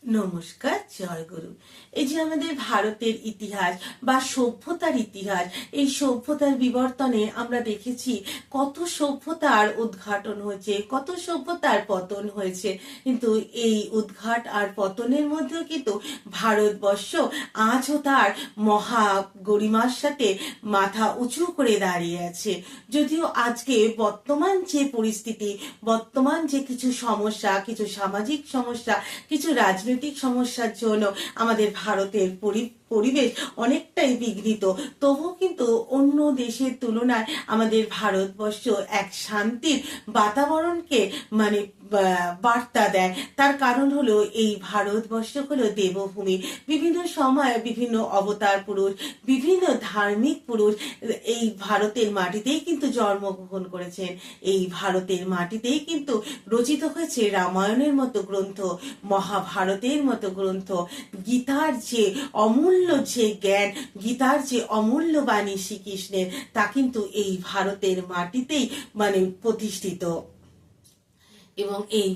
নমস্কার, জয় গুরু। এই যে আমাদের ভারতের ইতিহাস বা সভ্যতার ইতিহাস, এই সভ্যতার বিবর্তনে আমরা দেখেছি কত সভ্যতার উদ্ঘাটন হয়েছে, কত সভ্যতার পতন হয়েছে। কিন্তু এই উদ্ঘাট আর পতনের মধ্যেও কিন্তু ভারতবর্ষ আজও তার মহা গরিমার সাথে মাথা উঁচু করে দাঁড়িয়ে আছে। যদিও আজকে বর্তমান যে পরিস্থিতি, বর্তমান যে কিছু সমস্যা, কিছু সামাজিক সমস্যা, কিছু রাজনৈতিক সমস্যার জন্য আমাদের ভারতের পরিবেশ অনেকটাই বিঘ্নিত, তবুও কিন্তু অন্য দেশের তুলনায় আমাদের ভারতবর্ষ এক শান্তির বাতাবরণকে মানে বার্তা দেয়। তার কারণ হলো এই ভারতবর্ষ হলো দেবভূমি। বিভিন্ন সময় বিভিন্ন অবতার পুরুষ, বিভিন্ন ধার্মিক পুরুষ এই ভারতের মাটিতেই কিন্তু জন্মগ্রহণ করেছেন। এই ভারতের মাটিতেই কিন্তু রচিত হয়েছে রামায়ণের মতো গ্রন্থ, মহাভারতের মতো গ্রন্থ, গীতার যে অমূল্য যে জ্ঞান, গীতার যে অমূল্য বাণী শ্রীকৃষ্ণের, তা কিন্তু এই ভারতের মাটিতেই প্রতিষ্ঠিত। এবং এই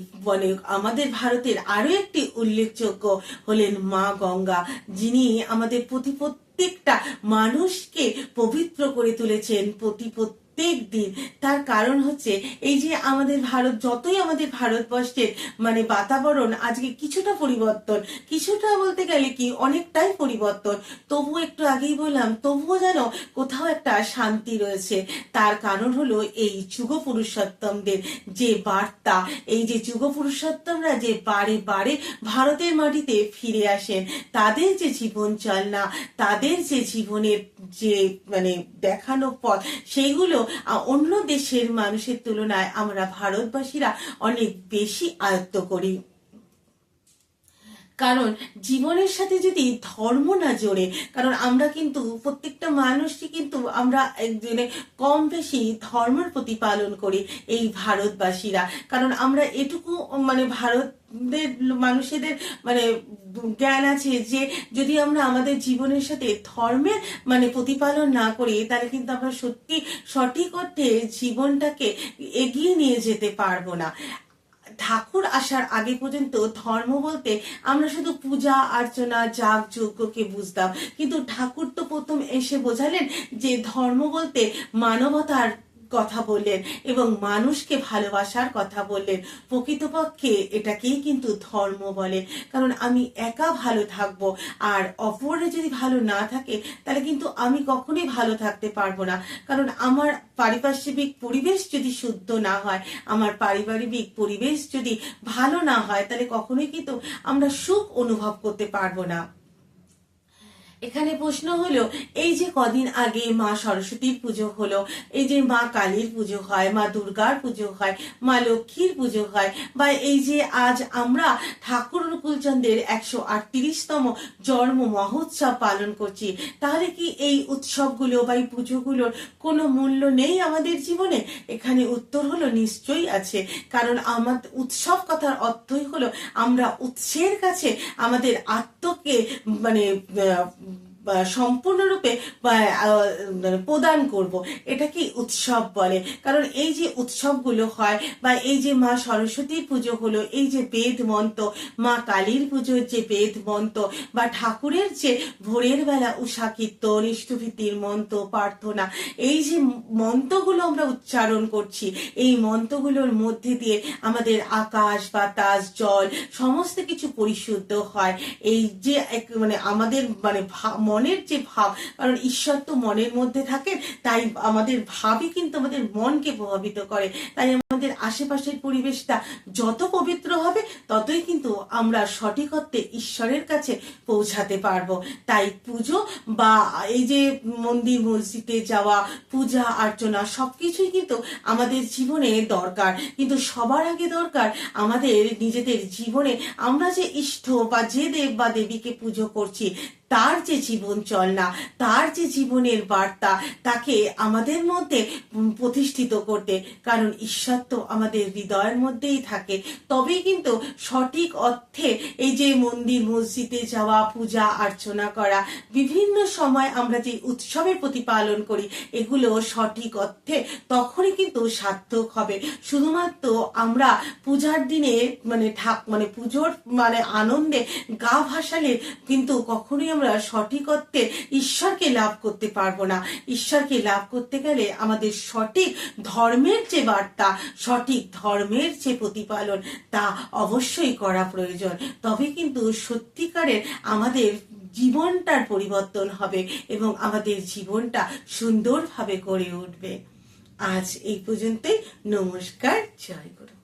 আমাদের ভারতের আরো একটি উল্লেখযোগ্য হলেন মা গঙ্গা, যিনি আমাদের প্রত্যেকটা মানুষকে পবিত্র করে তুলেছেন প্রত্যেক দিন। তার কারণ হচ্ছে এই যে আমাদের ভারত, যতই আমাদের ভারতবর্ষের বাতাবরণ আজকে কিছুটা পরিবর্তন, কিছুটা বলতে গেলে কি অনেকটাই পরিবর্তন, তবুও একটু আগেই বললাম তবুও যেন কোথাও একটা শান্তি রয়েছে। তার কারণ হলো এই যুগ পুরুষোত্তমদের যে বার্তা, এই যে যুগ পুরুষোত্তমরা যে বারে বারে ভারতের মাটিতে ফিরে আসেন, তাদের যে জীবন চালনা, তাদের যে জীবনের যে দেখানো পথ, সেইগুলো অন্য দেশের মানুষের তুলনায় আমরা ভারতবাসীরা অনেক বেশি আয়ত্ত করি। কারণ জীবনের সাথে যদি ধর্ম না জোড়ে, কারণ আমরা কিন্তু প্রত্যেকটা মানুষই কিন্তু আমরা কম বেশি ধর্মের প্রতিপালন করি এই ভারতবাসীরা। কারণ আমরা এটুকু ভারতের মানুষেদের জ্ঞান আছে যে যদি আমরা আমাদের জীবনের সাথে ধর্মের প্রতিপালন না করি, তাহলে কিন্তু আমরা সত্যি সঠিক অর্থে জীবনটাকে এগিয়ে নিয়ে যেতে পারবো না। ঠাকুর আসার আগে পর্যন্ত ধর্ম বলতে আমরা শুধু পূজা অর্চনা যাগ যজ্ঞকে বুঝতাম, কিন্তু ঠাকুর তো প্রথম এসে বোঝালেন যে ধর্ম বলতে মানবতার কথা বললেন এবং মানুষকে ভালোবাসার কথা বললেন। প্রকৃতপক্ষে এটাকেই কিন্তু ধর্ম বলে। কারণ আমি একা ভালো থাকবো আর অপরে যদি ভালো না থাকে, তাহলে কিন্তু আমি কখনোই ভালো থাকতে পারবো না। কারণ আমার পারিপার্শ্বিক পরিবেশ যদি শুদ্ধ না হয়, আমার পারিবারিক পরিবেশ যদি ভালো না হয়, তাহলে কখনোই কিন্তু আমরা সুখ অনুভব করতে পারবো না। এখানে প্রশ্ন হলো, এই যে কদিন আগে মা সরস্বতীর পুজো হলো, এই যে মা কালীর পুজো হয়, মা দুর্গার পুজো হয়, মা লক্ষ্মীর পুজো হয়, বা এই যে আজ আমরা ঠাকুর অনুকূলচন্দ্রের 138তম জন্ম মহোৎসব পালন করছি, তাহলে কি এই উৎসবগুলো বা এই পুজোগুলোর কোনো মূল্য নেই আমাদের জীবনে? এখানে উত্তর হলো নিশ্চয়ই আছে। কারণ আমাদের উৎসব কথার অর্থই হলো আমরা উৎসের কাছে আমাদের আত্মকে সম্পূর্ণরূপে প্রদান করব, এটাকে উৎসব বলে। কারণ এই যে উৎসবগুলো হয় বা এই যে মা সরস্বতীর পুজো হলো, এই যে বেদ মন্ত্র, মা কালীর পুজোর যে বেদ মন্ত্র, বা ঠাকুরের যে ভোরের বেলা উষা কীর্তন, ইষ্টভীতির মন্ত্র, প্রার্থনা, এই যে মন্ত্রগুলো আমরা উচ্চারণ করছি, এই মন্ত্রগুলোর মধ্যে দিয়ে আমাদের আকাশ বাতাস জল সমস্ত কিছু পরিশুদ্ধ হয়। এই যে আমাদের মনের যে ভাব, কারণ ঈশ্বর তো মনের মধ্যে থাকে, তাই আমাদের ভাবই কিন্তু আমাদের মনকে প্রভাবিত করে। তাই আমাদের আশেপাশের পরিবেশটা যত পবিত্র হবে, ততই কিন্তু আমরা সঠিক অর্থে ঈশ্বরের কাছে পৌঁছাতে পারবো। তাই পুজো বা এই যে মন্দির মসজিদে যাওয়া, পূজা অর্চনা সবকিছুই কিন্তু আমাদের জীবনে দরকার। কিন্তু সবার আগে দরকার আমাদের নিজেদের জীবনে আমরা যে ইষ্ট বা যে দেব বা দেবীকে পুজো করছি, তার যে জীবন চলনা, তার যে জীবনের বার্তা, তাকে আমাদের মধ্যে প্রতিষ্ঠিত করতে। কারণ ঈশ্বর তো আমাদের হৃদয়ের মধ্যেই থাকে। তবেই কিন্তু সঠিক অর্থে এই যে মন্দির মসজিদে যাওয়া, পূজা অর্চনা করা, বিভিন্ন সময় আমরা যে উৎসবের প্রতিপালন করি, এগুলো সঠিক অর্থে তখনই কিন্তু সার্থক হবে। শুধুমাত্র আমরা পূজার দিনে মানে পুজোর আনন্দে গা ভাসালে কিন্তু কখনোই আমরা সঠিক অর্থে ঈশ্বরকে লাভ করতে পারবো না। ঈশ্বরকে লাভ করতে গেলে আমাদের সঠিক ধর্মের যে বার্তা, সঠিক ধর্মের যে প্রতিপালন, তা অবশ্যই করা প্রয়োজন। তবে কিন্তু সত্যিকারের আমাদের জীবনটার পরিবর্তন হবে এবং আমাদের জীবনটা সুন্দরভাবে গড়ে উঠবে। আজ এই পর্যন্তই। নমস্কার, জয় গুরু।